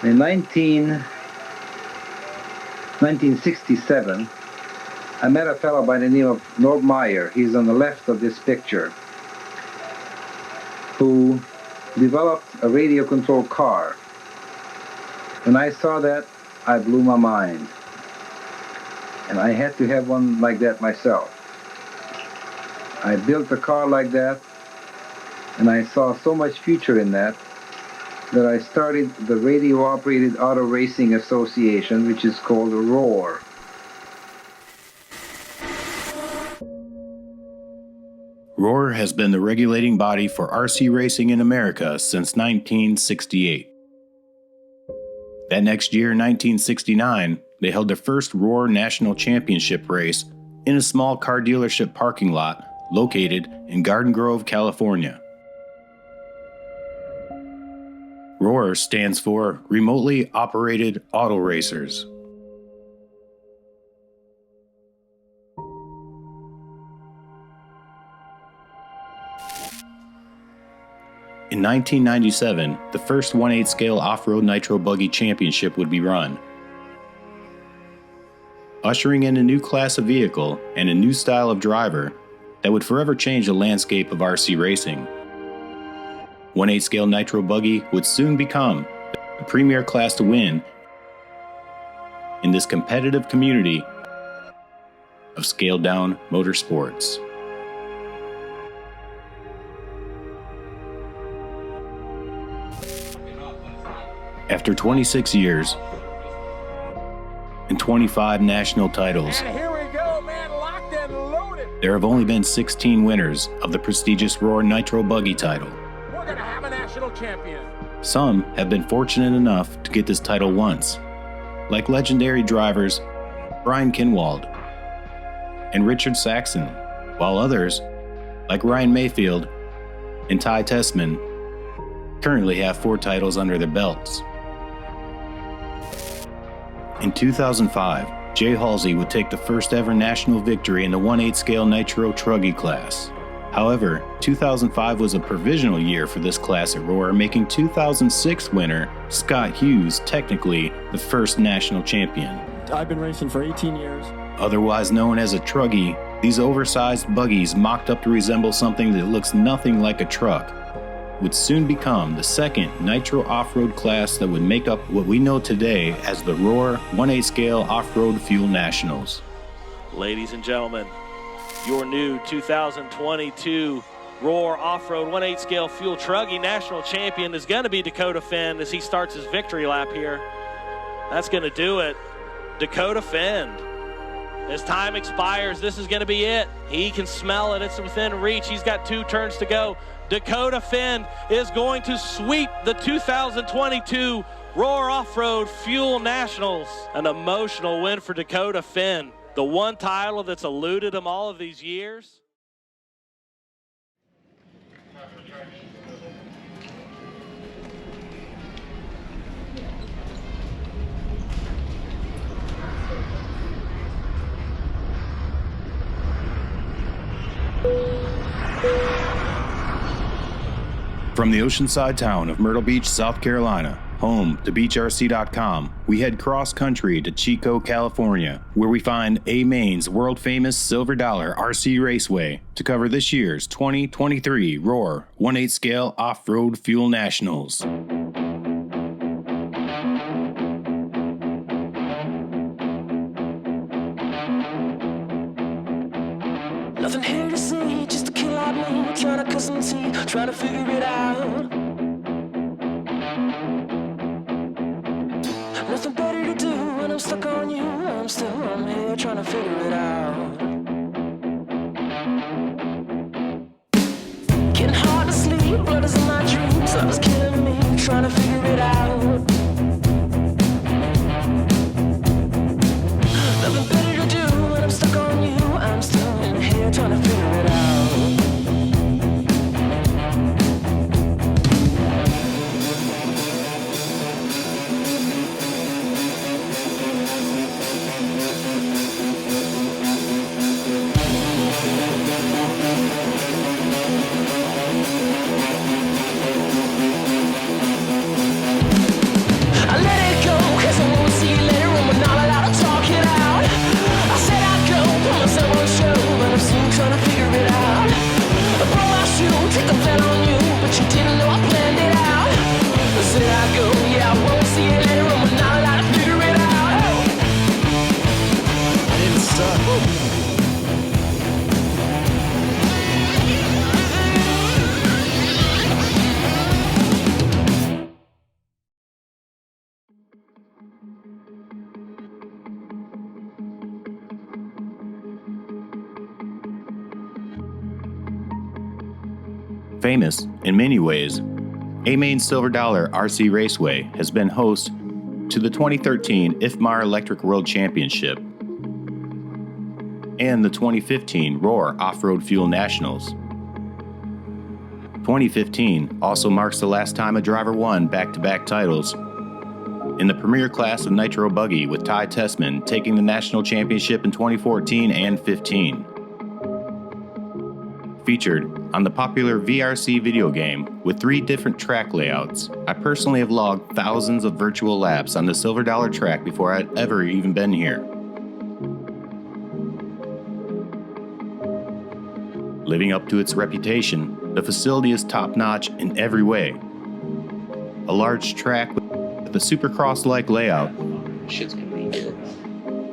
In 1967, I met a fellow by the name of Norb Meyer. He's on the left of this picture, who developed a radio-controlled car. When I saw that, I blew my mind. And I had to have one like that myself. I built a car like that, and I saw so much future in that I started the Radio-Operated Auto Racing Association, which is called ROAR. ROAR has been the regulating body for RC racing in America since 1968. That next year, 1969, they held their first ROAR National Championship race in a small car dealership parking lot located in Garden Grove, California. ROAR stands for Remotely Operated Auto Racers. In 1997, the first 1/8 scale off-road nitro buggy championship would be run, ushering in a new class of vehicle and a new style of driver that would forever change the landscape of RC racing. 1/8 scale nitro buggy would soon become the premier class to win in this competitive community of scaled-down motorsports. After 26 years and 25 national titles, and here we go, man, locked and loaded. There have only been 16 winners of the prestigious ROAR Nitro Buggy title. We're going to have a national champion. Some have been fortunate enough to get this title once, like legendary drivers Brian Kinwald and Richard Saxon, while others, like Ryan Mayfield and Ty Tessman, currently have 4 titles under their belts. In 2005, Jay Halsey would take the first ever national victory in the 1/8 scale Nitro Truggy class. However, 2005 was a provisional year for this class at ROAR, making 2006 winner Scott Hughes technically the first national champion. I've been racing for 18 years. Otherwise known as a truggy, these oversized buggies mocked up to resemble something that looks nothing like a truck would soon become the second nitro off-road class that would make up what we know today as the ROAR 1/8 scale off-road fuel nationals. Ladies and gentlemen, your new 2022 ROAR off-road 1/8 scale fuel truggy national champion is going to be Dakota Fend as he starts his victory lap here. That's going to do it. Dakota Fend. As time expires, this is going to be it. He can smell it. It's within reach. He's got 2 turns to go. Dakota Fend is going to sweep the 2022 ROAR Off-Road Fuel Nationals. An emotional win for Dakota Fend. The one title that's eluded him all of these years. From the oceanside town of Myrtle Beach, South Carolina, home to BeachRC.com, we head cross-country to Chico, California, where we find A Main's world-famous Silver Dollar RC Raceway to cover this year's 2023 ROAR 1/8 scale Off-Road Fuel Nationals. Nothing here to see, just a kid like me, trying to cut some teeth, trying to figure it out. Nothing better to do when I'm stuck on you. I'm here trying to figure it out. Getting hard to sleep, blood is in my dreams. Love is killing me, trying to figure it out. Nothing better to do when I'm stuck on you. I'm still in here trying to figure it out. Famous in many ways, A-Main Silver Dollar RC Raceway has been host to the 2013 IFMAR Electric World Championship and the 2015 Roar Off-Road Fuel Nationals. 2015 also marks the last time a driver won back-to-back titles in the premier class of Nitro Buggy, with Ty Tessman taking the national championship in 2014 and 15. Featured on the popular VRC video game with 3 different track layouts, I personally have logged thousands of virtual laps on the Silver Dollar track before I'd ever even been here. Living up to its reputation, the facility is top-notch in every way. A large track with a supercross-like layout, Shit's gonna be good.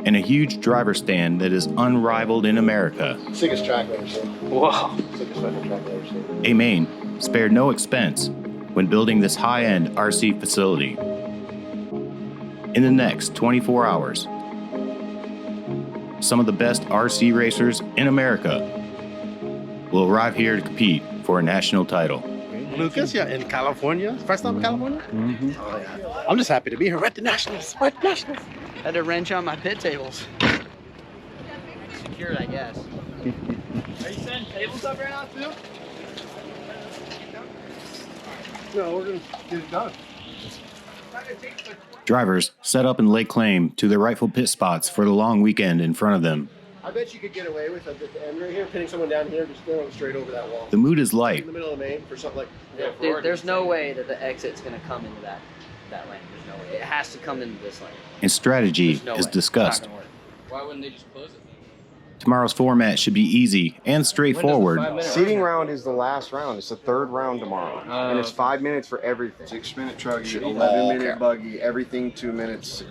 and a huge driver stand that is unrivaled in America. Sickest track I've ever seen. Whoa. Sickest fucking track I've ever seen. A-Main spared no expense when building this high-end RC facility. In the next 24 hours, some of the best RC racers in America will arrive here to compete for a national title. Lucas, yeah, in California. First time in California? Mm-hmm. Oh, yeah. I'm just happy to be here. We're at the Nationals. We're at the Nationals. Had to wrench on my pit tables. Secured, I guess. Are you setting tables up right now, too? No, we're going to get it done. Drivers set up and lay claim to their rightful pit spots for the long weekend in front of them. I bet you could get away with at the end right here, pinning someone down here, just going straight over that wall. The mood is light. In the middle of the main for something like... Dude, there's no way that the exit's gonna come into that lane. There's no way. It has to come into this lane. And strategy There's no is way. discussed. It's not gonna work. Why wouldn't they just close it? Tomorrow's format should be easy and straightforward. Seating round is the last round. It's the 3rd round tomorrow. And it's 5 minutes for everything. 6-minute truggy, 11-minute buggy, everything 2 minutes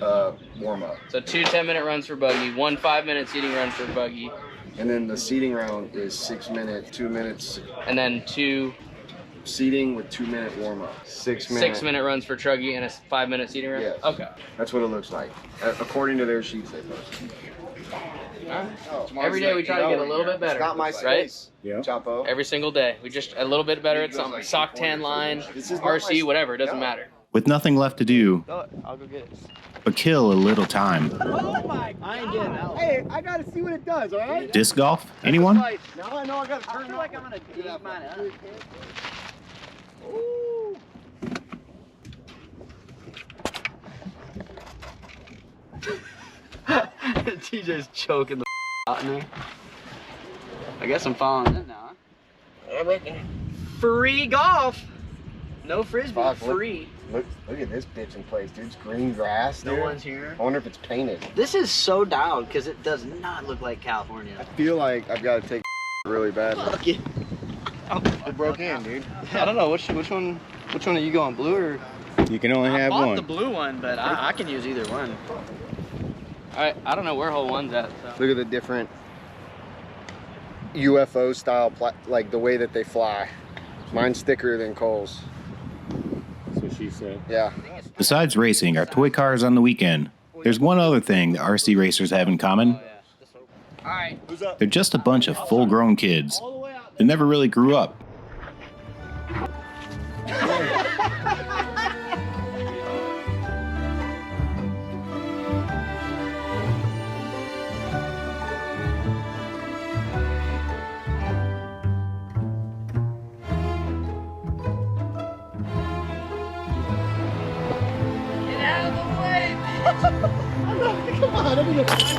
warm up. So 2 10-minute runs for buggy, 1 5-minute seating run for buggy, And then the seating round is 6 minutes, 2 minutes and then 2 seating with 2-minute warm up. 6-minute runs for truggy and a 5-minute seating run? Yes. Okay. That's what it looks like. According to their sheets they posted. Every day we try to get a little bit better. It's not my right? space. Yeah. Chapo. Every single day. We just a little bit better at something. Sock tan line, RC, whatever, it doesn't matter. With nothing left to do I'll go get it. but kill a little time. Oh my! I ain't getting out. Hey, I gotta see what it does, all right? Disc golf? Anyone? Now I know I gotta turn. I feel like I'm gonna do that mine. Ooh. TJ's choking the out in there. I guess I'm following in now. Free golf. No frisbee. Fuck, free. Look at this bitch in place, dude. It's green grass, dude. No one's here. I wonder if it's painted. This is so dialed because it does not look like California. I feel like I've got to take really bad. Fuck it. It broke in, dude. I don't know which one are you going, blue or? You can only have I bought one. the blue one, but I can use either one. I don't know where hole one's at. So. Look at the different UFO style, like the way that they fly. Mine's thicker than Cole's. That's what she said. Yeah. Besides racing our toy cars on the weekend, there's one other thing the RC racers have in common. They're just a bunch of full-grown kids that never really grew up.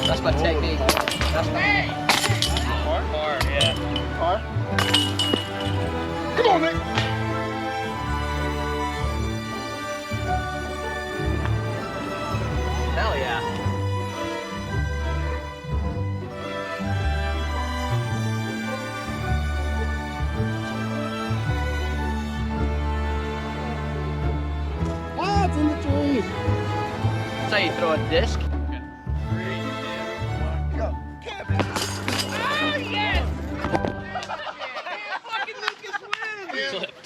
That's my technique. That's my car, yeah. Car? Come on, man. Hell yeah. Ah, it's in the trees. That's how you throw a disc.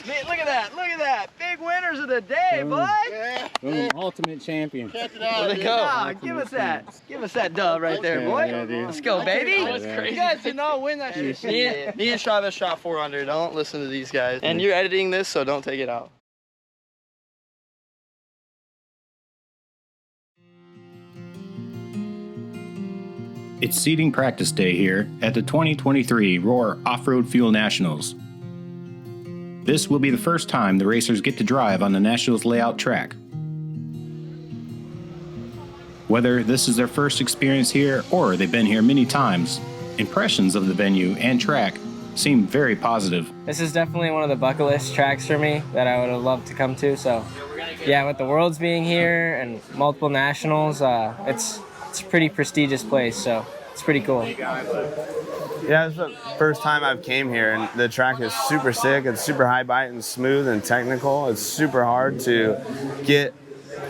Man, look at that! Look at that! Big winners of this. the day, boy. Yeah. Boom, ultimate champion. Check it out. Let's go. Give us that. Give us that dub right there, boy. Yeah, dude. Let's go, baby. That was crazy. You guys did not win that shit. Me and Chavez shot 4 under. Don't listen to these guys. And you're editing this, so don't take it out. It's seating practice day here at the 2023 Roar Off-Road Fuel Nationals. This will be the first time the racers get to drive on the Nationals layout track. Whether this is their first experience here or they've been here many times, impressions of the venue and track seem very positive. This is definitely one of the bucket list tracks for me that I would have loved to come to. So yeah, with the Worlds being here and multiple Nationals, it's a pretty prestigious place, so it's pretty cool. Yeah, it's the first time I've came here, and the track is super sick. It's super high bite and smooth and technical. It's super hard to get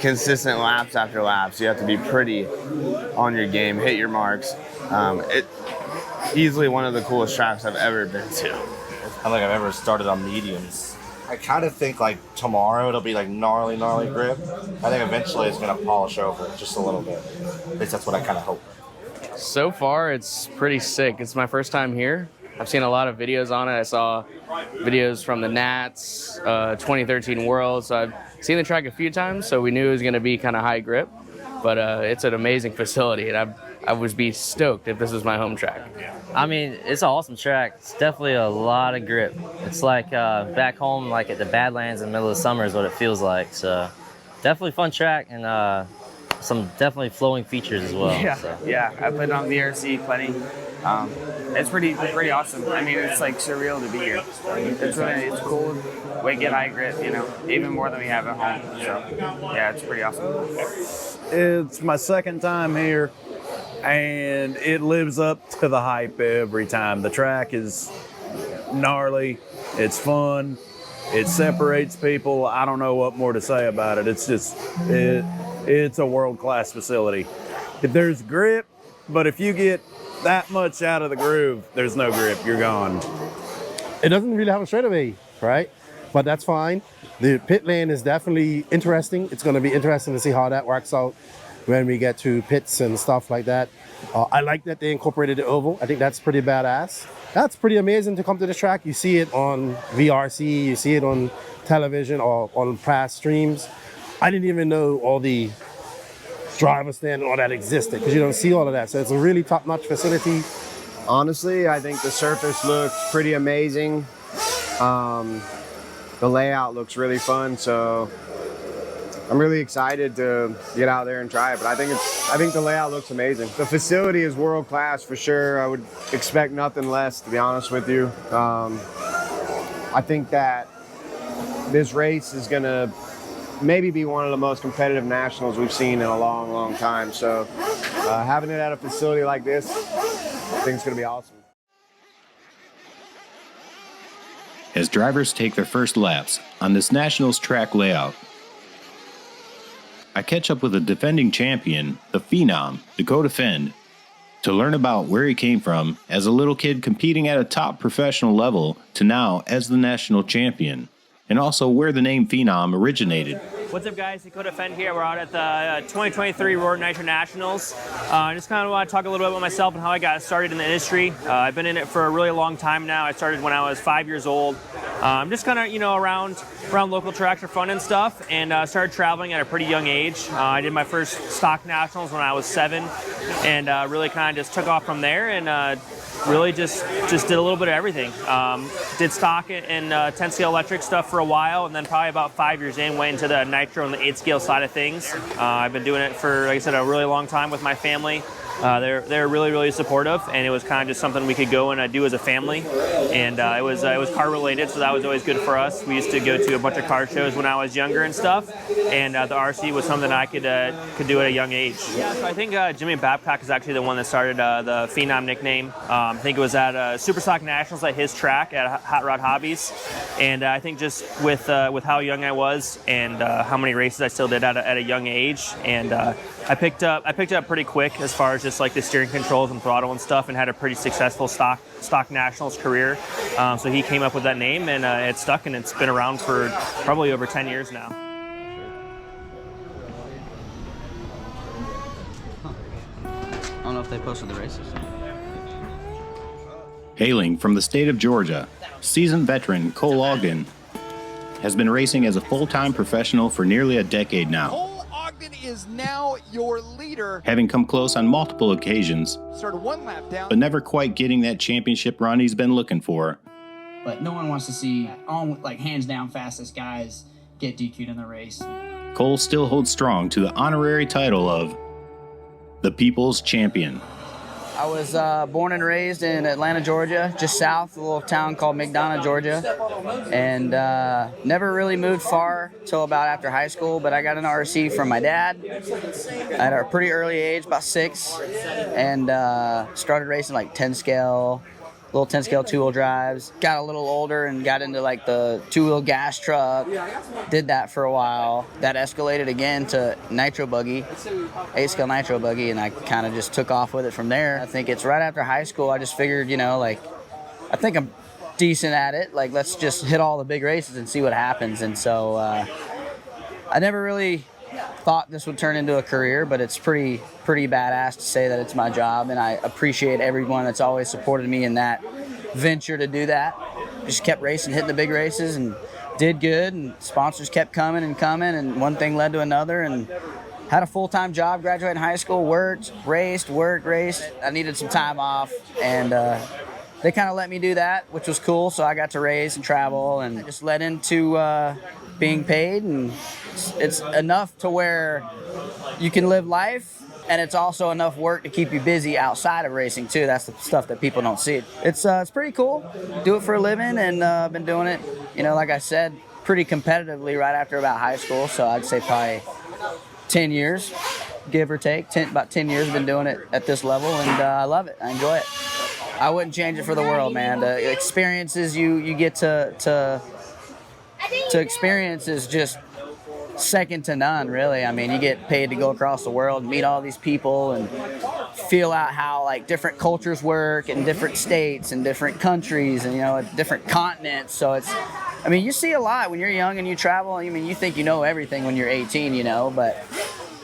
consistent laps after laps. You have to be pretty on your game, hit your marks. It's easily one of the coolest tracks I've ever been to. I don't think I've ever started on mediums. I kind of think like tomorrow it'll be like gnarly grip. I think eventually it's going to polish over just a little bit. At least that's what I kind of hope. So far, it's pretty sick. It's my first time here. I've seen a lot of videos on it. I saw videos from the Nats, 2013 Worlds. So I've seen the track a few times, so we knew it was going to be kind of high grip. But it's an amazing facility, and I would be stoked if this was my home track. I mean, it's an awesome track. It's definitely a lot of grip. It's like back home, like at the Badlands in the middle of summer is what it feels like. So definitely fun track, and some definitely flowing features as well. Yeah, so. Yeah. I played on BeachRC plenty. It's pretty awesome. I mean, it's like surreal to be here. It's cool. We get high grip, you know, even more than we have at home. So yeah, it's pretty awesome. It's my second time here, and it lives up to the hype every time. The track is gnarly. It's fun. It separates people. I don't know what more to say about it. It's just, it's a world-class facility. If there's grip, but if you get that much out of the groove, there's no grip, you're gone. It doesn't really have a straightaway, right? But that's fine. The pit lane is definitely interesting. It's going to be interesting to see how that works out when we get to pits and stuff like that. I like that they incorporated the oval. I think that's pretty badass. That's pretty amazing to come to this track. You see it on VRC, you see it on television or on past streams. I didn't even know all the driver stand and all that existed because you don't see all of that. So it's a really top-notch facility. Honestly, I think the surface looks pretty amazing. The layout looks really fun, so I'm really excited to get out there and try it. But I think the layout looks amazing. The facility is world class for sure. I would expect nothing less, to be honest with you. I think that this race is gonna maybe be one of the most competitive nationals we've seen in a long, long time. So having it at a facility like this, I think it's gonna be awesome. As drivers take their first laps on this Nationals track layout, I catch up with a defending champion, the Phenom, Dakota Fend, to learn about where he came from as a little kid competing at a top professional level to now as the national champion, and also where the name Phenom originated. What's up, guys? Dakota Fend here. We're out at the 2023 Roar Nitro Nationals. I just kind of want to talk a little bit about myself and how I got started in the industry. I've been in it for a really long time now. I started when I was 5 years old. I'm just kind of, you know, around local tracks for fun and stuff, and started traveling at a pretty young age. I did my first stock nationals when I was 7, and really kind of just took off from there, and really just did a little bit of everything. Did stock and 10 scale electric stuff for a while, and then probably about 5 years in, went into the nitro and the 8 scale side of things. I've been doing it for, like I said, a really long time with my family. They're really, really supportive, and it was kind of just something we could go and do as a family. And it was car related, so that was always good for us. We used to go to a bunch of car shows when I was younger and stuff, and the RC was something I could do at a young age. Yeah, so I think Jimmy Babcock is actually the one that started the Phenom nickname. I think it was at Super Stock Nationals at his track at Hot Rod Hobbies, and I think just with how young I was and how many races I still did at a young age, and I picked up pretty quick as far as just like the steering controls and throttle and stuff, and had a pretty successful stock nationals career. So he came up with that name, and it stuck, and it's been around for probably over 10 years now. if they posted the races. Hailing from the state of Georgia, seasoned veteran Cole Ogden has been racing as a full-time professional for nearly a decade now. Cole Ogden is now your leader. Having come close on multiple occasions, Started 1 lap down. but never quite getting that championship run he's been looking for. But no one wants to see, like hands down, fastest guys get DQ'd in the race. Cole still holds strong to the honorary title of the People's Champion. I was born and raised in Atlanta, Georgia, just south, a little town called McDonough, Georgia, and never really moved far till about after high school, but I got an RC from my dad at a pretty early age, about 6, and started racing like 10 scale, little 10 scale 2-wheel drives. Got a little older and got into like the 2-wheel gas truck. Did that for a while. That escalated again to nitro buggy, 8 scale nitro buggy, and I kind of just took off with it from there. I think it's right after high school. I just figured, like, I think I'm decent at it. Like, let's just hit all the big races and see what happens. And so I never really thought this would turn into a career, but it's pretty badass to say that it's my job, and I appreciate everyone that's always supported me in that venture to do that. Just kept racing, hitting the big races, and did good, and sponsors kept coming, and one thing led to another, and had a full-time job, graduated high school, worked, raced. I needed some time off, and they kind of let me do that, which was cool, so I got to race and travel, and just led into being paid, and it's enough to where you can live life, and it's also enough work to keep you busy outside of racing too. That's the stuff that people don't see. It's pretty cool. Do it for a living, and I've been doing it, like I said, pretty competitively right after about high school. So I'd say probably 10 years, give or take. About 10 years I've been doing it at this level, and I love it. I enjoy it. I wouldn't change it for the world, man. The experiences you get to experience is just second to none, really. I mean, you get paid to go across the world, meet all these people, and feel out how like different cultures work in different states and different countries, and different continents. So you see a lot when you're young and you travel. I mean, you think you know everything when you're 18, but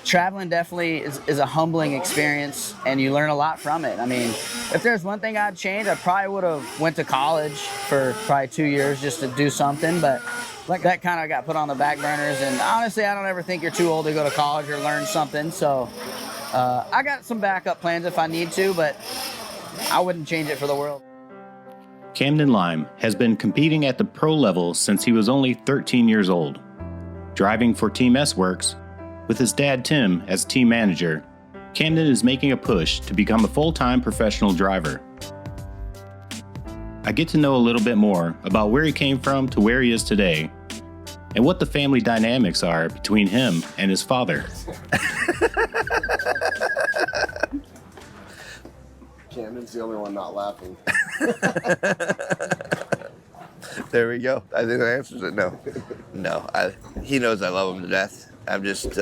traveling definitely is a humbling experience, and you learn a lot from it. I mean, if there's one thing I'd change, I probably would have went to college for probably 2 years just to do something, but like that kind of got put on the back burners. And honestly, I don't ever think you're too old to go to college or learn something. So I got some backup plans if I need to, but I wouldn't change it for the world. Camden Lime has been competing at the pro level since he was only 13 years old. Driving for Team S-Works, with his dad Tim as team manager, Camden is making a push to become a full-time professional driver. I get to know a little bit more about where he came from to where he is today, and what the family dynamics are between him and his father. Camden's the only one not laughing. There we go. I think that answers it. No. He knows I love him to death. I'm just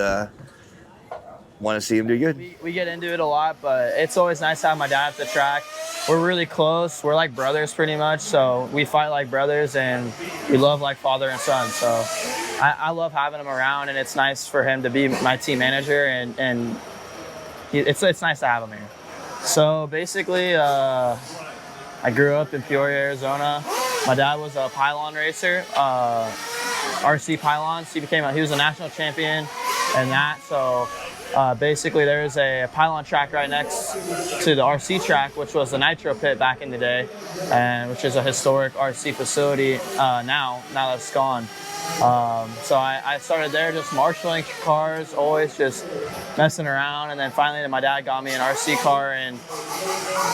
want to see him do good. We get into it a lot, but it's always nice to have my dad at the track. We're really close. We're like brothers pretty much, so we fight like brothers, and we love like father and son. So I love having him around, and it's nice for him to be my team manager, and it's nice to have him here. So basically, I grew up in Peoria, Arizona. My dad was a pylon racer, RC pylons. He was a national champion in that. So basically, there's a pylon track right next to the RC track, which was the Nitro pit back in the day, and which is a historic RC facility now that it's gone. So I started there just marshalling cars, always just messing around, and then finally my dad got me an RC car, and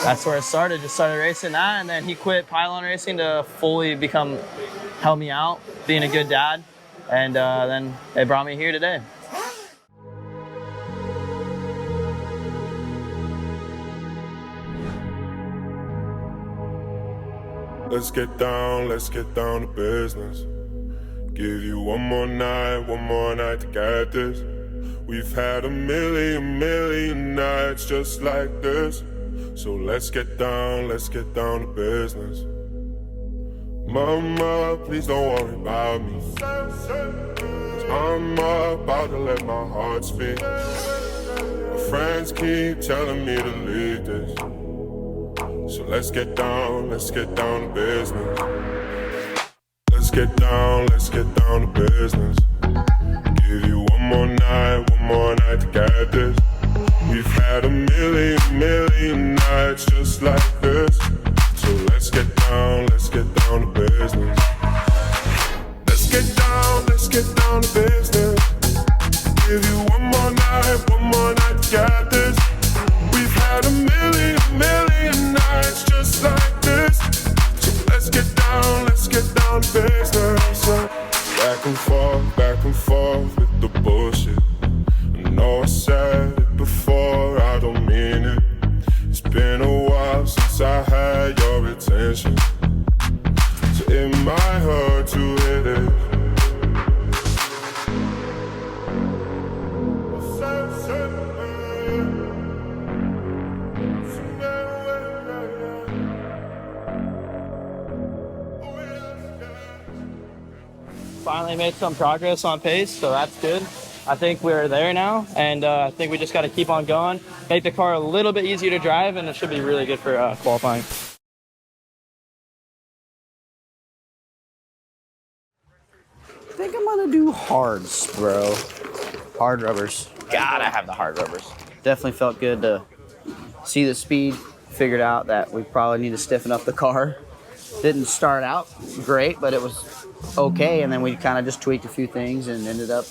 that's where it started. Just started racing that, and then he quit pylon racing to fully help me out, being a good dad, and then they brought me here today. Let's get down to business. Give you one more night to get this. We've had a million nights just like this. So let's get down to business. Mama, please don't worry about me. 'Cause I'm about to let my heart speak. A friends keep telling me to leave this. So let's get down to business. Let's get down to business. Give you one more night to get this. We've had a million nights just like this. So let's get down to business. Let's get down to business. Give you one more night to get this. We've had a million nights just like this. So let's get down to business. Back and forth with the bullshit. I know I said it before, I don't mean it. It's been a while since I had your attention, so it might hurt to hit it. Finally made some progress on pace, so that's good. I think we're there now, and I think we just got to keep on going, make the car a little bit easier to drive, and it should be really good for qualifying. I think I'm gonna do hards, bro. Hard rubbers. Gotta have the hard rubbers. Definitely felt good to see the speed. Figured out that we probably need to stiffen up the car. Didn't start out great, but it was okay, and then we kind of just tweaked a few things and ended up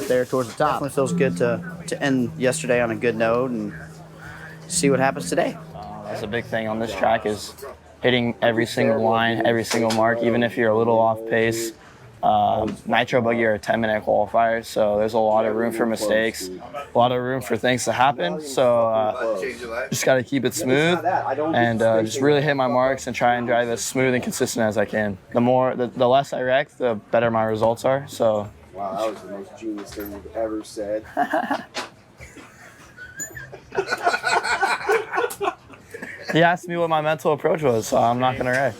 there towards the top. Definitely feels good to end yesterday on a good note and see what happens today. That's a big thing on this track, is hitting every single line, every single mark, even if you're a little off pace. Nitro Buggy are a 10-minute qualifier, so there's a lot of room for mistakes, a lot of room for things to happen. So just got to keep it smooth and just really hit my marks and try and drive as smooth and consistent as I can. The less I wreck, the better my results are. So. Wow, that was the most genius thing you've ever said. He asked me what my mental approach was, so I'm not gonna wreck.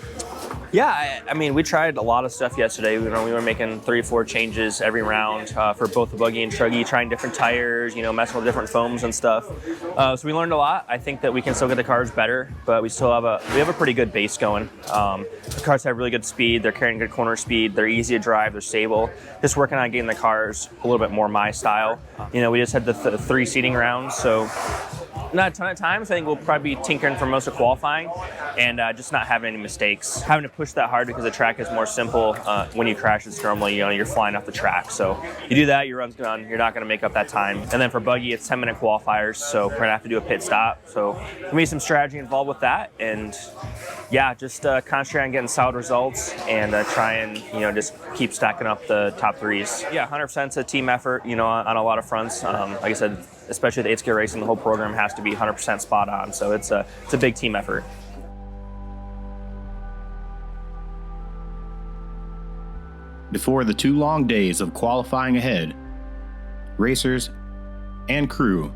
Yeah, I mean, we tried a lot of stuff yesterday. We were making 3 or 4 changes every round for both the buggy and truggy, trying different tires, messing with different foams and stuff. So we learned a lot. I think that we can still get the cars better, but we have a pretty good base going. The cars have really good speed. They're carrying good corner speed. They're easy to drive. They're stable. Just working on getting the cars a little bit more my style. We just had the 3 seating rounds, so not a ton of times. I think we'll probably be tinkering for most of qualifying and just not having any mistakes. Having to push that hard because the track is more simple. When you crash, it's normally, you're flying off the track. So you do that, your run's done. You're not going to make up that time. And then for buggy, it's 10-minute qualifiers, so we're going to have to do a pit stop. So there'll be some strategy involved with that. And yeah, just concentrate on getting solid results and try and, just keep stacking up the top 3s. Yeah, 100% it's a team effort, on a lot of fronts. Like I said, especially the 8-scale racing, the whole program has to be 100% spot on. So it's a big team effort. Before the 2 long days of qualifying ahead, racers and crew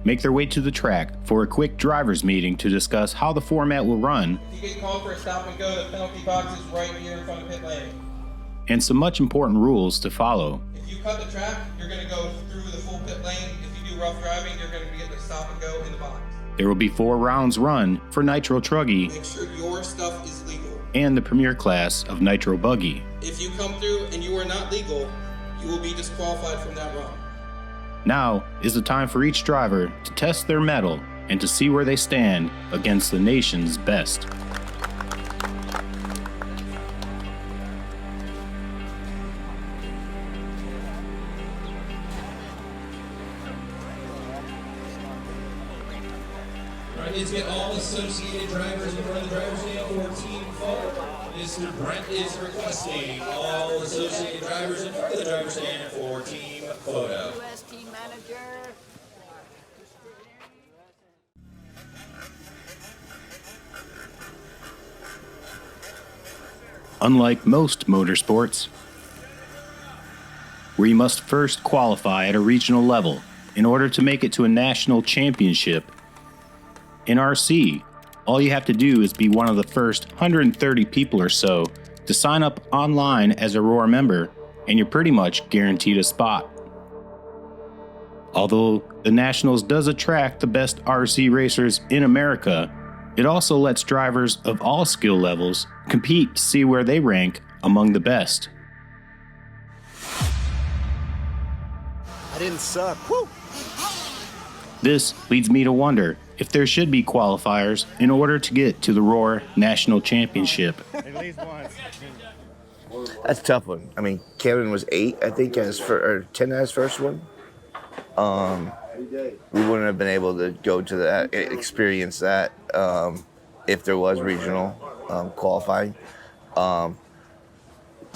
make their way to the track for a quick driver's meeting to discuss how the format will run. If you get called for a stop and go, the penalty box is right here in front of pit lane. And some much important rules to follow. If you cut the track, you're going to go through the full pit lane. If you do rough driving, you're going to get the stop and go in the box. There will be 4 rounds run for Nitro Truggy. Make sure your stuff is legal. And the premier class of Nitro Buggy. If you come through and you are not legal, you will be disqualified from that run. Now is the time for each driver to test their mettle and to see where they stand against the nation's best. Please get all associated drivers in front of the driver's stand for team photo. Mr. Brent is requesting all associated drivers in front of the driver's stand for team photo. US team manager. Unlike most motorsports, where you must first qualify at a regional level in order to make it to a national championship, in RC, all you have to do is be one of the first 130 people or so to sign up online as a Roar member, and you're pretty much guaranteed a spot. Although the Nationals does attract the best RC racers in America, it also lets drivers of all skill levels compete to see where they rank among the best. I didn't suck. Woo! This leads me to wonder if there should be qualifiers in order to get to the Roar National Championship. That's a tough one. I mean, Kevin was 8, I think, or 10 as first one. We wouldn't have been able to go to that, experience that, if there was regional qualifying.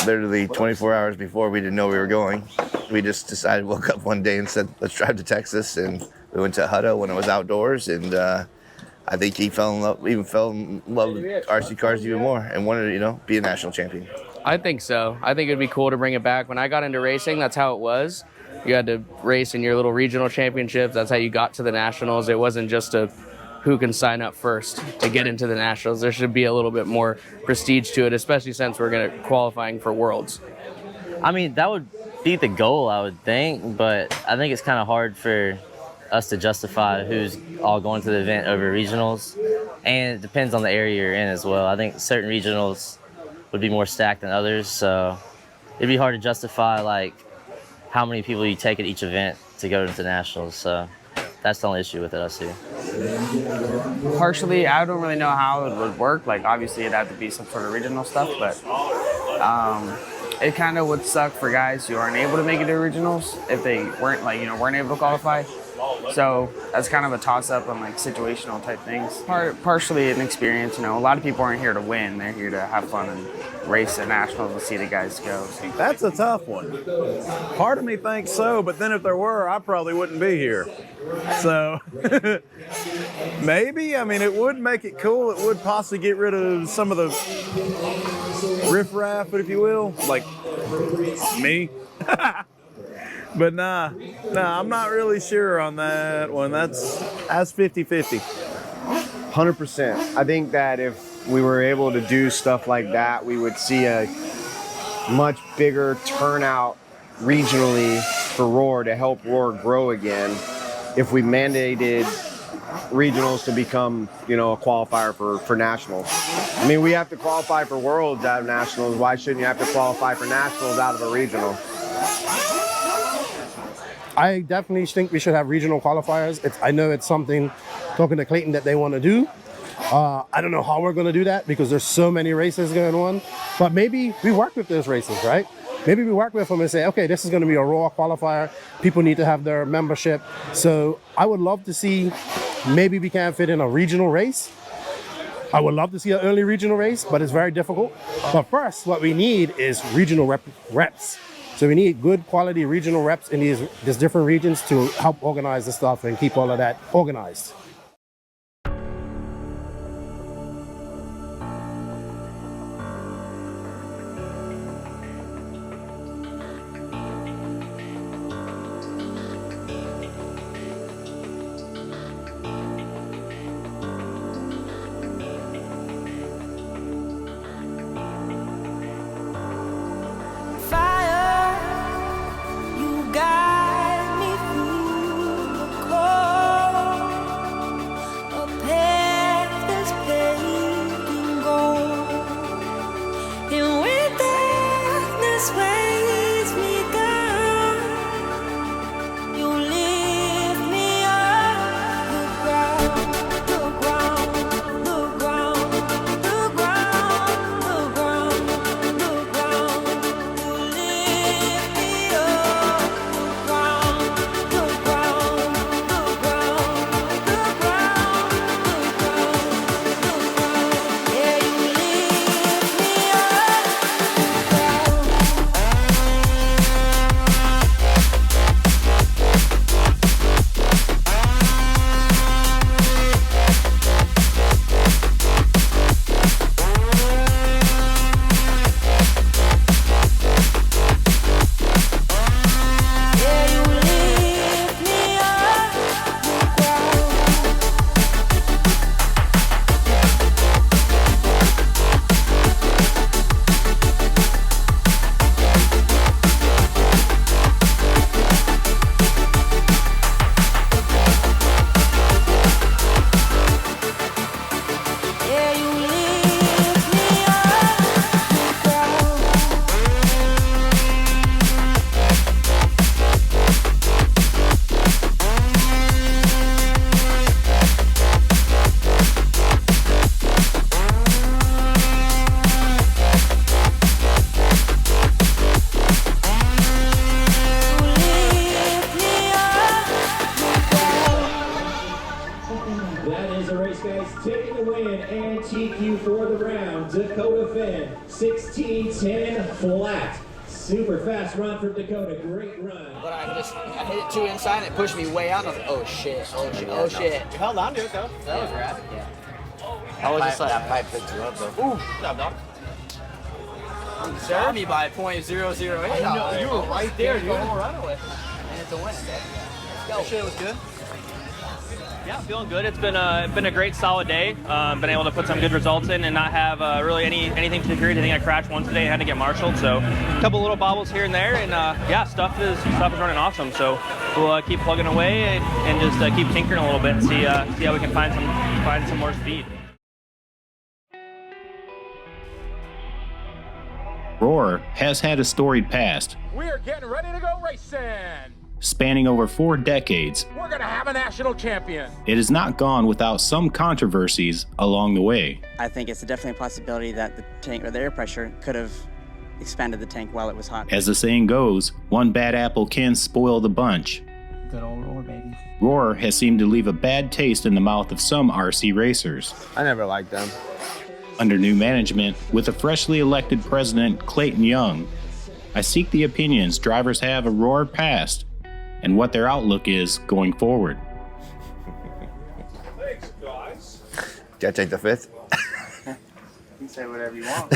Literally 24 hours before, we didn't know we were going. We just decided, woke up one day and said, let's drive to Texas. And we went to Hutto when it was outdoors. And I think he fell in love with RC cars even more and wanted to, be a national champion. I think so. I think it'd be cool to bring it back. When I got into racing, that's how it was. You had to race in your little regional championships. That's how you got to the nationals. It wasn't just who can sign up first to get into the nationals. There should be a little bit more prestige to it, especially since we're qualifying for worlds. I mean, that would be the goal, I would think, but I think it's kind of hard for us to justify who's all going to the event over regionals, and it depends on the area you're in as well. I think certain regionals would be more stacked than others, so it'd be hard to justify like how many people you take at each event to go to nationals. So that's the only issue with it I see. Partially, I don't really know how it would work. Like, obviously, it'd have to be some sort of regional stuff, but it kind of would suck for guys who aren't able to make it to regionals if they weren't able to qualify. So that's kind of a toss-up on like situational type things. Partially an experience. A lot of people aren't here to win; they're here to have fun and race at nationals and see the guys go. That's a tough one. Part of me thinks so, but then if there were, I probably wouldn't be here. So maybe, it would make it cool. It would possibly get rid of some of the riffraff, if you will, like me. But nah, I'm not really sure on that one. That's 50-50. 100%. I think that if we were able to do stuff like that, we would see a much bigger turnout regionally for Roar to help Roar grow again. If we mandated regionals to become, a qualifier for nationals. We have to qualify for worlds out of nationals. Why shouldn't you have to qualify for nationals out of a regional? I definitely think we should have regional qualifiers. I know it's something, talking to Clayton, that they want to do. I don't know how we're going to do that because there's so many races going on. But maybe we work with those races, right? Maybe we work with them and say, okay, this is going to be a Raw qualifier. People need to have their membership. So I would love to see, maybe we can fit in a regional race. I would love to see an early regional race, but it's very difficult. But first, what we need is regional reps. So we need good quality regional reps in these different regions to help organize the stuff and keep all of that organized. taking the win and TQ for the round. Dakota Finn, 16:10 flat. Super fast run from Dakota, great run. But I hit it too inside and it pushed me way out. And I was like, oh shit, oh shit, oh shit. You held on to it though. That was rad. Yeah. I was just like, that pipe picked you up though. Ooh, good job, dog. You served me by .008. I know, you were right there, dude. Run away. And it's a win. Let's go. That shit was good. Yeah, feeling good. It's been a great solid day. Been able to put some good results in and not have really anything to deteriorate. I think I crashed one today. I had to get marshaled, so a couple little bobbles here and there, and yeah, stuff is running awesome. So we'll keep plugging away and just keep tinkering a little bit and see how we can find some more speed. Roar has had a storied past, We are getting ready to go racing. spanning over 4 decades. We're going to have a national champion. It has not gone without some controversies along the way. I think it's definitely a possibility that the tank or the air pressure could have expanded the tank while it was hot. As the saying goes, one bad apple can spoil the bunch. Good old Roar, baby. Roar has seemed to leave a bad taste in the mouth of some RC racers. I never liked them. Under new management, with a freshly elected president, Clayton Young, I seek the opinions drivers have of Roar past and what their outlook is going forward. Thanks, guys. Gotta take the fifth. You can say whatever you want.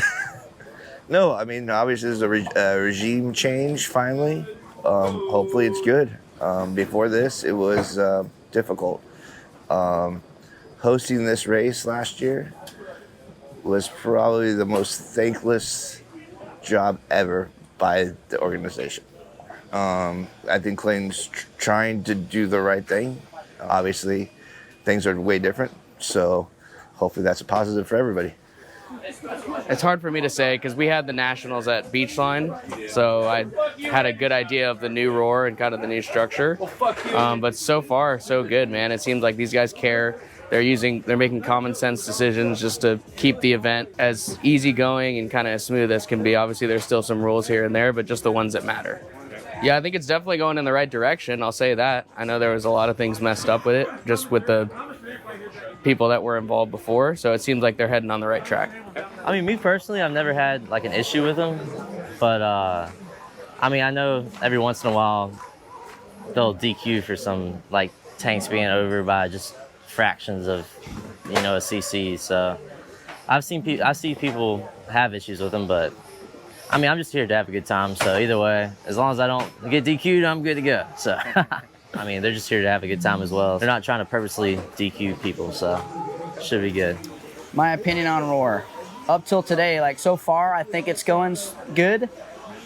No, I mean, obviously there's a regime change finally. Hopefully it's good. Before this, it was difficult. Hosting this race last year was probably the most thankless job ever by the organization. I think Clayton's trying to do the right thing. Obviously, things are way different, so hopefully that's a positive for everybody. It's hard for me to say because we had the nationals at Beachline, so I had a good idea of the new Roar and kind of the new structure. But so far, so good, man. It seems like these guys care. They're making common sense decisions just to keep the event as easygoing and kind of as smooth as can be. Obviously, there's still some rules here and there, but just the ones that matter. Yeah, I think it's definitely going in the right direction. I'll say that. I know there was a lot of things messed up with it, just with the people that were involved before. So it seems like they're heading on the right track. I mean, me personally, I've never had like an issue with them, but I mean, I know every once in a while they'll DQ for some like tanks being over by just fractions of, a cc. So I see people have issues with them, but I mean, I'm just here to have a good time. So either way, as long as I don't get DQ'd, I'm good to go. So I mean, they're just here to have a good time as well. They're not trying to purposely DQ people, so should be good. My opinion on Roar. Up till today, like so far, I think it's going good.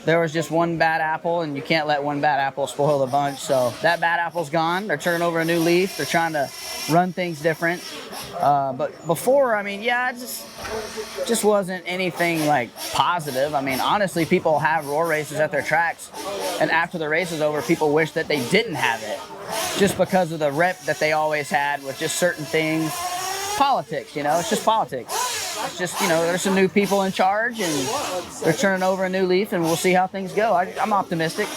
There was just one bad apple, and you can't let one bad apple spoil the bunch. So that bad apple's gone. They're turning over a new leaf. They're trying to run things different. But before, I mean, yeah, it just wasn't anything like positive. I mean, honestly, people have Roar races at their tracks, and after the race is over, people wish that they didn't have it, just because of the rep that they always had with just certain things. Politics, it's just politics. It's just, there's some new people in charge and they're turning over a new leaf and we'll see how things go. I'm optimistic.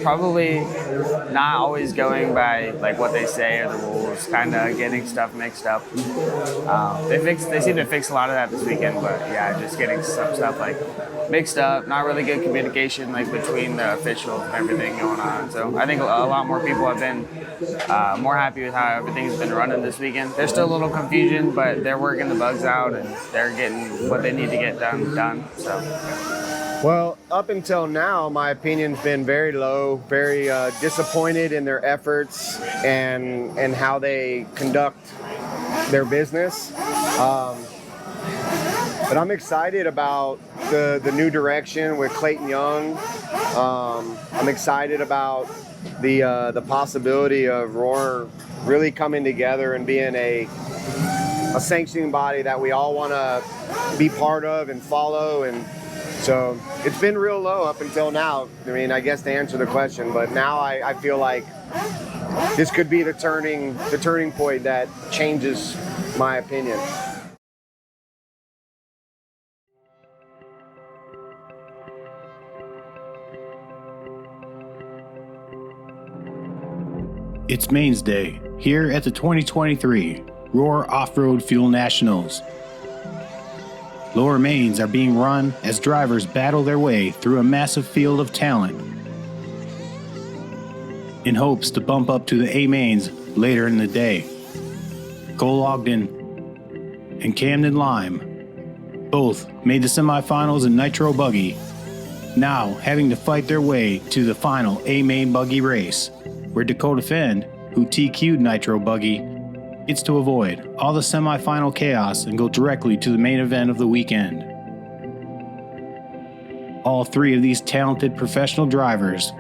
Probably not always going by like what they say or the rules, kind of getting stuff mixed up. They seem to fix a lot of that this weekend, but yeah, just getting some stuff like mixed up, not really good communication like between the officials and everything going on. So I think a lot more people have been more happy with how everything's been running this weekend. There's still a little confusion, but they're working the bugs out and they're getting what they need to get done. So. Well, up until now, my opinion's been very low, very disappointed in their efforts and how they conduct their business. But I'm excited about the new direction with Clayton Young. I'm excited about the possibility of Roar really coming together and being a sanctioning body that we all want to be part of and follow. And so it's been real low up until now. I mean, I guess to answer the question, but now I feel like this could be the turning point that changes my opinion. It's Mains Day here at the 2023 Roar Off-Road Fuel Nationals. Lower mains are being run as drivers battle their way through a massive field of talent in hopes to bump up to the A mains later in the day. Cole Ogden and Camden Lime both made the semifinals in Nitro Buggy, now having to fight their way to the final A main buggy race, where Dakota Fend, who TQ'd Nitro Buggy, gets to avoid all the semifinal chaos and go directly to the main event of the weekend. All three of these talented professional drivers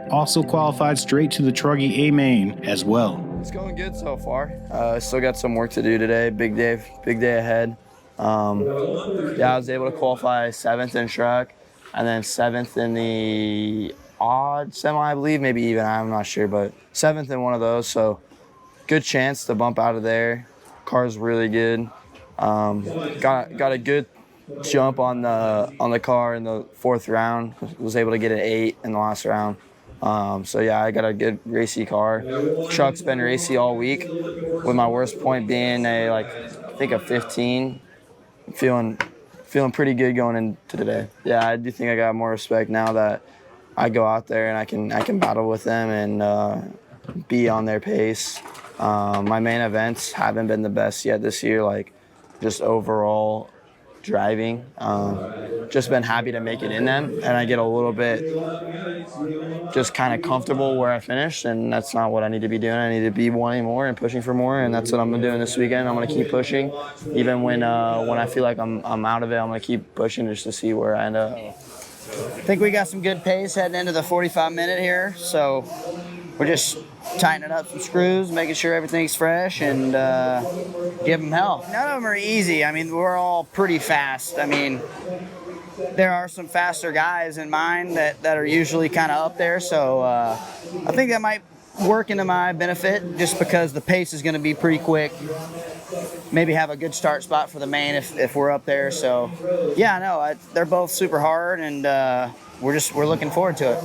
also qualified straight to the Truggy A main as well. It's going good so far. Still got some work to do today. Big day ahead. I was able to qualify 7th in truck, and then 7th in the odd semi, I believe, maybe even, I'm not sure, but 7th in one of those. So good chance to bump out of there. Car's really good. Got a good jump on the car in the 4th round. Was able to get an 8 in the last round. So yeah, I got a good racy car. Truck's been racy all week, with my worst point being I think a 15. Feeling pretty good going into today. Yeah, I do think I got more respect now that I go out there and I can battle with them and be on their pace. My main events haven't been the best yet this year, just overall driving. Just been happy to make it in them, and I get a little bit just kind of comfortable where I finished, and that's not what I need to be doing. I need to be wanting more and pushing for more, and that's what I'm doing this weekend. I'm going to keep pushing, even when I feel like I'm out of it. I'm going to keep pushing just to see where I end up. I think we got some good pace heading into the 45-minute here, so we're just tightening up some screws, making sure everything's fresh, and give them hell. None of them are easy. I mean, we're all pretty fast. I mean, there are some faster guys in mine that are usually kind of up there, so I think that might work into my benefit just because the pace is going to be pretty quick. Maybe have a good start spot for the main if we're up there. So, yeah, no, they're both super hard, and we're looking forward to it.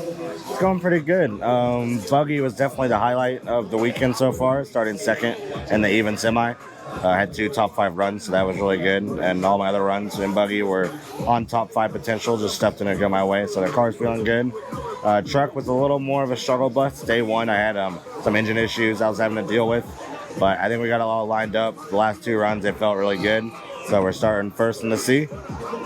It's going pretty good. Buggy was definitely the highlight of the weekend so far, starting 2nd in the even semi. I had 2 top 5 runs, so that was really good. And all my other runs in Buggy were on top 5 potential, just stuff didn't go my way. So the car's feeling good. Truck was a little more of a struggle bus. Day 1, I had some engine issues I was having to deal with. But I think we got it all lined up. The last 2 runs, it felt really good. So we're starting 1st in the C,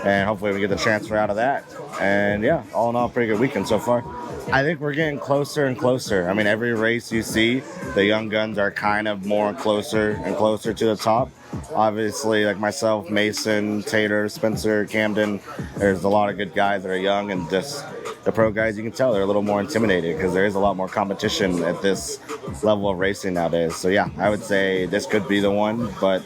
and hopefully we get the transfer out of that. And yeah, all in all, pretty good weekend so far. I think we're getting closer and closer. I mean, every race you see, the young guns are kind of more closer and closer to the top. Obviously, like myself, Mason, Tater, Spencer, Camden, there's a lot of good guys that are young, and just the pro guys, you can tell they're a little more intimidated because there is a lot more competition at this level of racing nowadays. So yeah, I would say this could be the one, but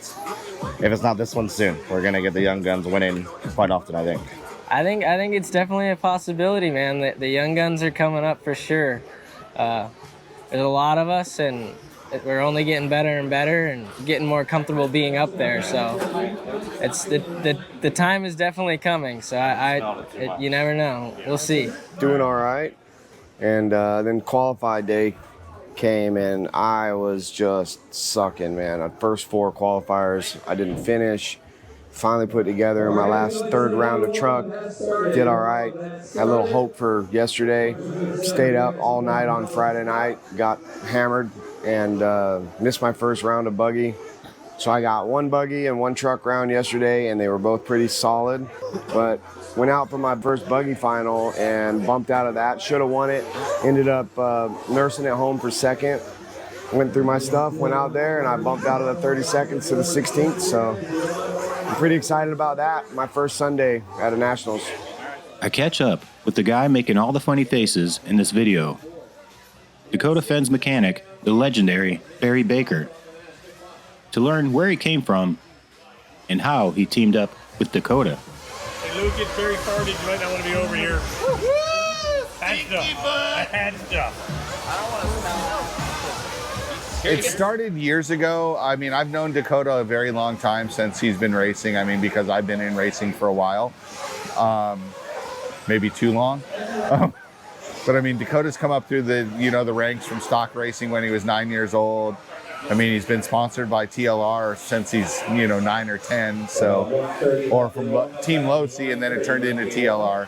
if it's not this one soon, we're going to get the young guns winning quite often, I think. I think it's definitely a possibility, man. The young guns are coming up for sure. There's a lot of us, and we're only getting better and better and getting more comfortable being up there. So it's the time is definitely coming. So you never know. We'll see. Doing all right, and then qualify day came, and I was just sucking, man. The first 4 qualifiers, I didn't finish. Finally put together in my last 3rd round of truck. Did all right. Had a little hope for yesterday. Stayed up all night on Friday night. Got hammered and missed my first round of buggy. So I got 1 buggy and 1 truck round yesterday, and they were both pretty solid. But went out for my first buggy final and bumped out of that. Should have won it. Ended up nursing it home for 2nd. Went through my stuff, went out there, and I bumped out of the 32nd to the 16th. So I'm pretty excited about that. My first Sunday at a Nationals. I catch up with the guy making all the funny faces in this video. Dakota Fend's mechanic, the legendary Barry Baker, to learn where he came from and how he teamed up with Dakota. Hey Luke, it's very farted. You might not want to be over here. I had stuff. I don't want to smell. It started years ago. I mean, I've known Dakota a very long time, since he's been racing. I mean, because I've been in racing for a while. Maybe too long. But I mean, Dakota's come up through the ranks from stock racing when he was 9 years old. I mean, he's been sponsored by TLR since he's, 9 or 10, or from Team Losi, and then it turned into TLR.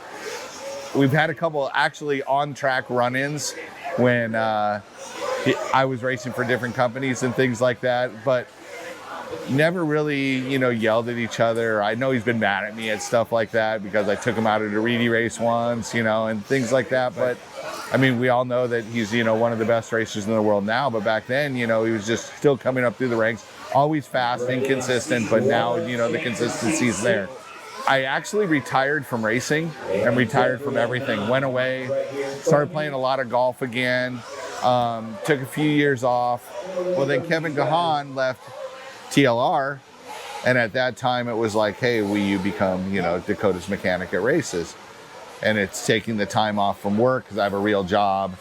We've had a couple actually on-track run-ins when I was racing for different companies and things like that, but never really, yelled at each other. I know he's been mad at me at stuff like that because I took him out at a Reedy race once, and things like that. But I mean, we all know that he's, one of the best racers in the world now. But back then, he was just still coming up through the ranks, always fast, inconsistent. But now, the consistency's there. I actually retired from racing and retired from everything. Went away, started playing a lot of golf again. Took a few years off. Well, then Kevin Gahan left TLR, and at that time it was like, hey, will you become, Dakota's mechanic at races? And it's taking the time off from work because I have a real job.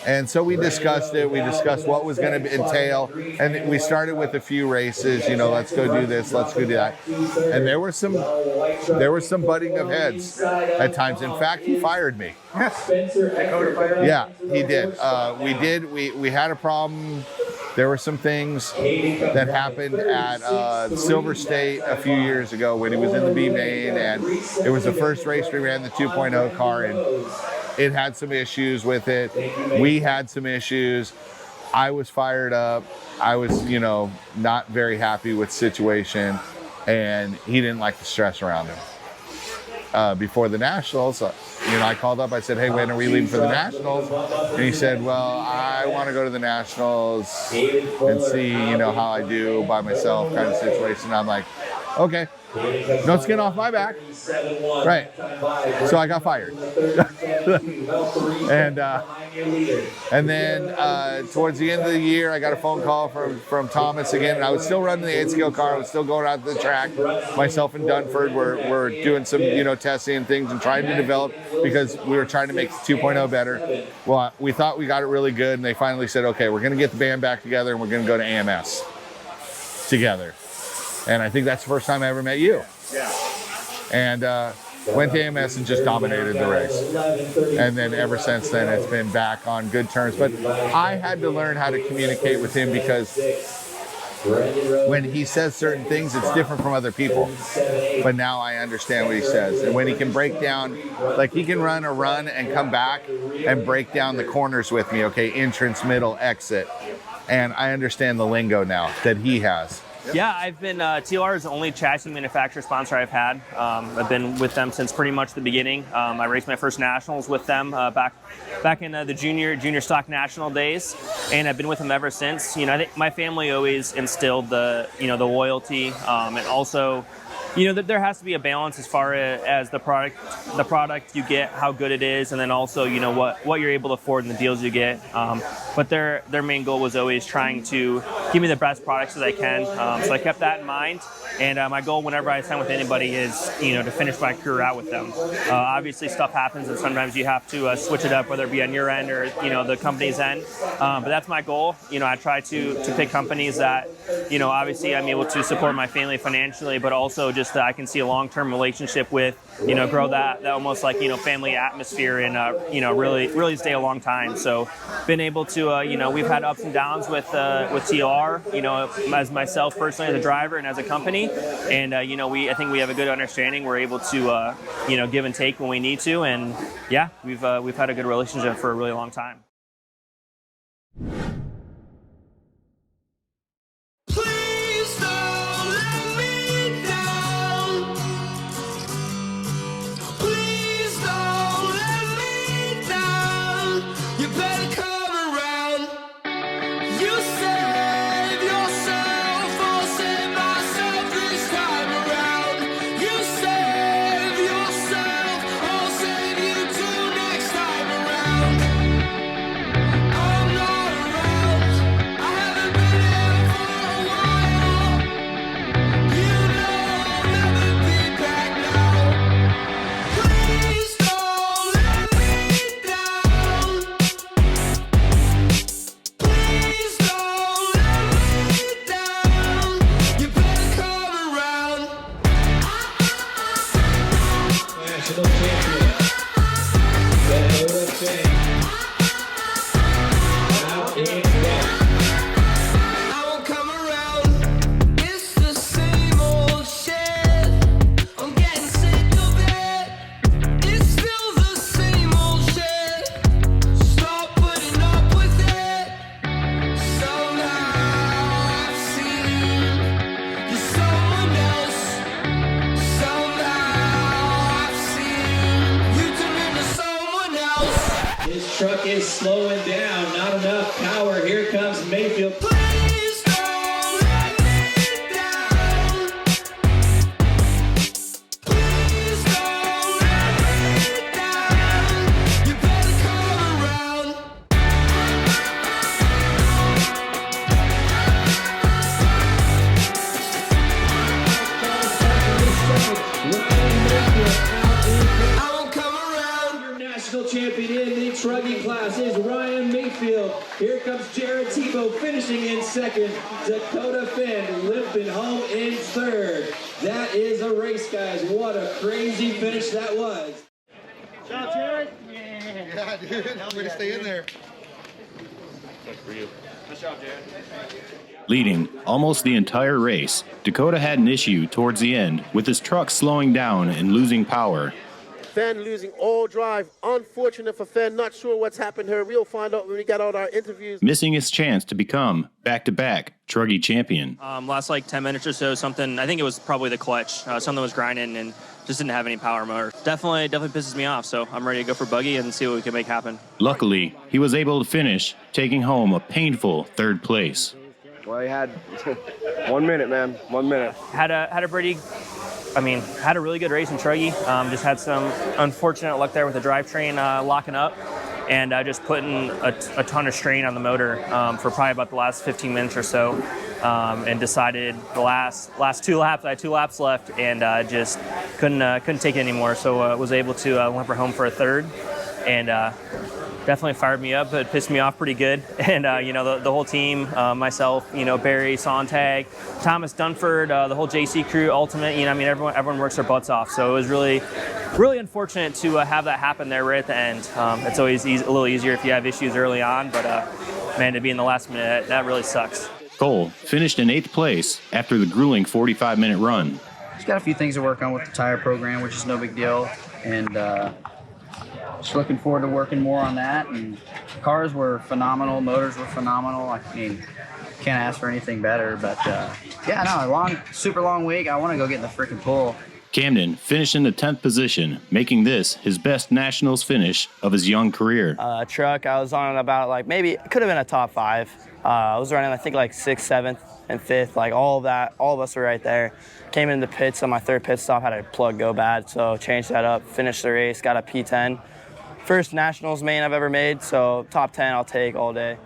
And so we discussed it. We discussed what was going to entail, and we started with a few races. Let's go do this, let's go do that. And there was some butting of heads at times. In fact, he fired me. Yeah, he did. We had a problem. There were some things that happened at Silver State a few years ago when he was in the B main, and it was the first race we ran the 2.0 car, and it had some issues with it. We had some issues. I was fired up. I was, not very happy with the situation, and he didn't like the stress around him. Before the Nationals, I called up, I said, hey, when are we leaving for the Nationals? And he said, well, I want to go to the Nationals and see, how I do by myself kind of situation. I'm like, okay, no skin off my back. Right. So I got fired. And then towards the end of the year, I got a phone call from Thomas again. And I was still running the 8-scale car. I was still going out to the track. Myself and Dunford were doing some, testing and things and trying to develop because we were trying to make the 2.0 better. Well, we thought we got it really good. And they finally said, okay, we're going to get the band back together and we're going to go to AMS together. And I think that's the first time I ever met you. Yeah. And went to AMS and just dominated the race. And then ever since then, it's been back on good terms. But I had to learn how to communicate with him because when he says certain things, it's different from other people. But now I understand what he says. And when he can break down, like he can run a run and come back and break down the corners with me, okay, entrance, middle, exit. And I understand the lingo now that he has. Yeah, I've been, TLR is the only chassis manufacturer sponsor I've had. I've been with them since pretty much the beginning. I raced my first nationals with them back in the junior stock national days, and I've been with them ever since. I think my family always instilled the loyalty, and also, that there has to be a balance as far as the product you get, how good it is, and then also, what you're able to afford and the deals you get. But their main goal was always trying to give me the best products that I can. So I kept that in mind. And my goal whenever I sign with anybody is, to finish my career out with them. Obviously stuff happens and sometimes you have to switch it up, whether it be on your end or, the company's end. But that's my goal. I try to pick companies that, obviously I'm able to support my family financially, but also just that I can see a long-term relationship with, grow that almost like, family atmosphere and, really stay a long time. So been able to, we've had ups and downs with TLR, as myself personally as a driver and as a company. And, I think we have a good understanding. We're able to, give and take when we need to. And yeah, we've had a good relationship for a really long time. slowing down. Not enough power. Here comes Mayfield. Champion in the trucking class is Ryan Mayfield. Here comes Jared Tebow finishing in second. Dakota Finn limping home in third. That is a race, guys. What a crazy finish that was. Good job, Jared. Yeah, dude. Way to stay in there. That's for you. Nice job, Jared. Leading almost the entire race, Dakota had an issue towards the end with his truck slowing down and losing power. Fenn losing all drive. Unfortunate for Fenn. Not sure what's happened here. We'll find out when we get all our interviews. Missing his chance to become back-to-back Truggy champion. Last like 10 minutes or so, something, I think it was probably the clutch. Something was grinding and just didn't have any power motor. Definitely pisses me off, so I'm ready to go for buggy and see what we can make happen. Luckily, he was able to finish, taking home a painful third place. Well, he had 1 minute, man. 1 minute. Had a really good race in Truggy. Just had some unfortunate luck there with the drivetrain locking up and just putting a ton of strain on the motor for probably about the last 15 minutes or so. And decided the last 2 laps, I had 2 laps left and just couldn't take it anymore. So was able to limp her home for a third and definitely fired me up, but pissed me off pretty good. And, the whole team, myself, Barry, Sontag, Thomas Dunford, the whole JC crew, Ultimate, everyone works their butts off. So it was really, really unfortunate to have that happen there right at the end. It's always a little easier if you have issues early on, but man, to be in the last minute, that really sucks. Cole finished in 8th place after the grueling 45-minute run. Just got a few things to work on with the tire program, which is no big deal. And just looking forward to working more on that. And cars were phenomenal, motors were phenomenal. I mean, can't ask for anything better. But super long week. I want to go get in the freaking pool. Camden finished in the 10th position, making this his best nationals finish of his young career. Truck, I was on about maybe it could have been a top 5. I was running, I think 6th, 7th, and 5th. All of us were right there. Came into the pits on my 3rd pit stop, had a plug go bad, so changed that up, finished the race, got a P10. First nationals main I've ever made, so top 10 I'll take all day.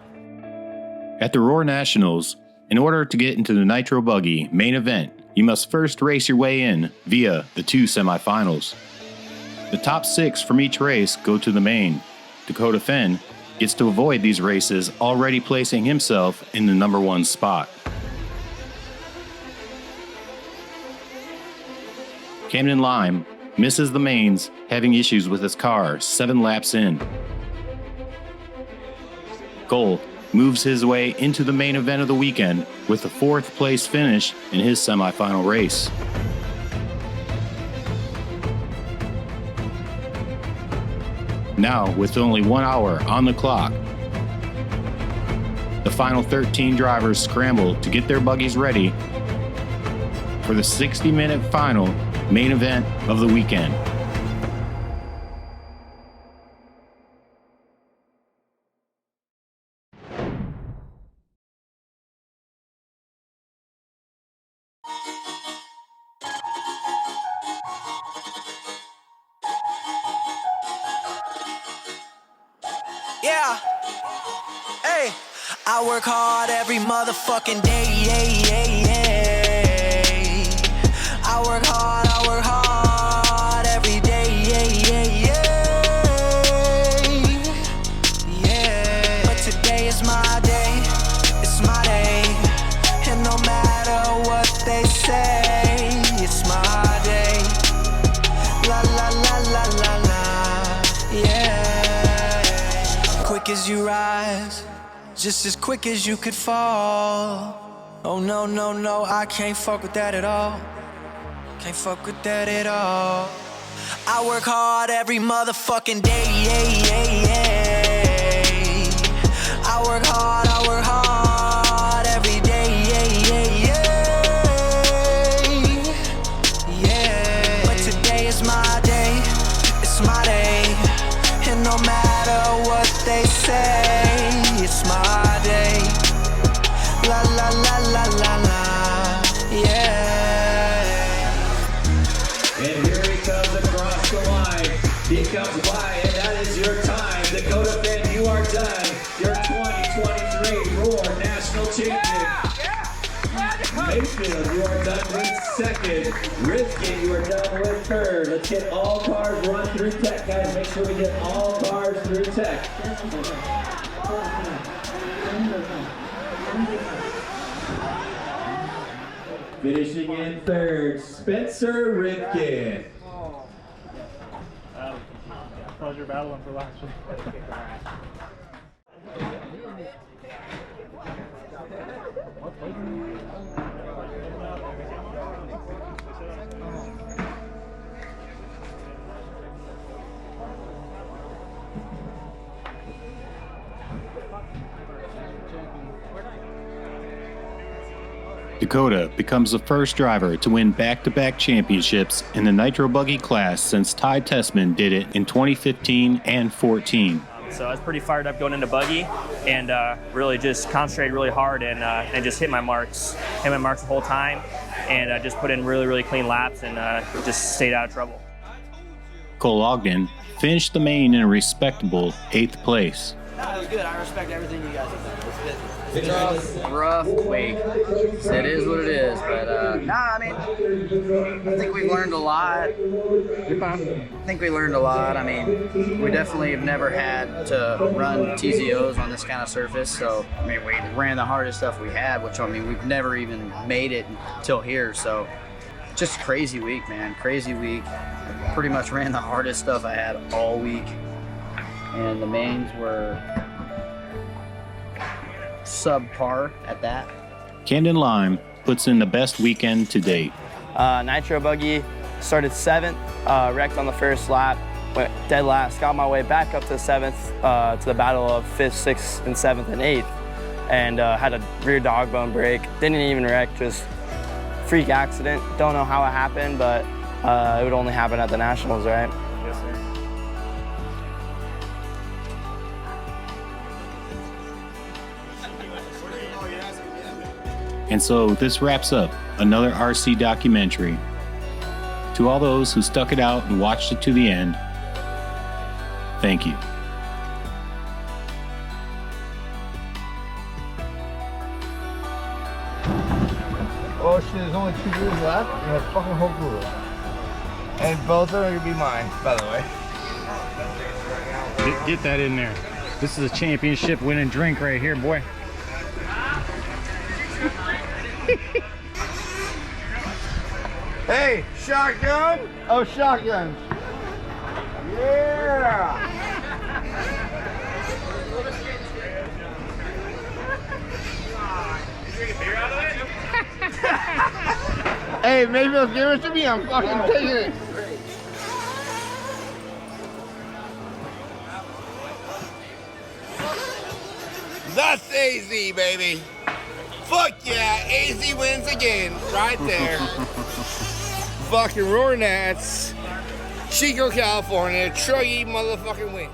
At the Roar Nationals, in order to get into the Nitro Buggy main event, you must first race your way in via the 2 semifinals. The top 6 from each race go to the main. Dakota Fenn gets to avoid these races, already placing himself in the number 1 spot. Camden Lime misses the mains, having issues with his car 7 laps in. Cole moves his way into the main event of the weekend with a 4th place finish in his semifinal race. Now, with only 1 hour on the clock, the final 13 drivers scramble to get their buggies ready for the 60-minute final main event of the weekend. Yeah. Hey, I work hard every motherfucking day. I work hard every day. Yeah. But today is my day. It's my day. And no matter what they say, it's my day. La la la la la la. Yeah. Quick as you rise, just as quick as you could fall. Oh no, no, no, I can't fuck with that at all. Can't fuck with that at all. I work hard every motherfucking day. I work hard every day. Yeah. But today is my day. It's my day. And no matter what they say, day, it's my day. La la la la la la, yeah. And here he comes across the line. He comes by, and that is your time. Dakota Finn, you are done. Your 2023 Roar National Champion. Mayfield, you are done with second. Rifkin, you are done with third. Let's get all cars run through tech, guys. Make sure we get all cars through tech. Finishing in third, Spencer Rifkin. Pleasure battling for last one. Dakota becomes the first driver to win back-to-back championships in the Nitro Buggy class since Ty Tessman did it in 2015 and 14. So I was pretty fired up going into buggy, and really just concentrated really hard and just hit my marks the whole time, and just put in really clean laps and just stayed out of trouble. Cole Ogden finished the main in a respectable 8th place. That was good. I respect everything you guys have done. It's good. Rough week. It is what it is, but I mean, I think we've learned a lot. I mean, we definitely have never had to run TZOs on this kind of surface, so I mean, we ran the hardest stuff we had, which I mean, we've never even made it until here, so just crazy week, man. Crazy week. I pretty much ran the hardest stuff I had all week, and the mains were subpar at that. Camden Lime puts in the best weekend to date. Nitro buggy started 7th, wrecked on the first lap, went dead last, got my way back up to 7th to the battle of 5th, 6th, and 7th and 8th, and had a rear dog bone break. Didn't even wreck, just freak accident. Don't know how it happened, but it would only happen at the Nationals, right? Yes, sir. And so this wraps up another RC documentary. To all those who stuck it out and watched it to the end, thank you. Oh shit, there's only 2 wheels left? You have fucking whole crew. And both are gonna be mine, by the way. Get that in there. This is a championship winning drink right here, boy. Hey, shotgun! Oh, shotgun. Yeah! Hey, maybe they'll give it to me. I'm fucking taking it. That's AZ, baby. Fuck yeah, AZ wins again, right there. Fucking Roar Nats, Chico, California, Truggy motherfucking win.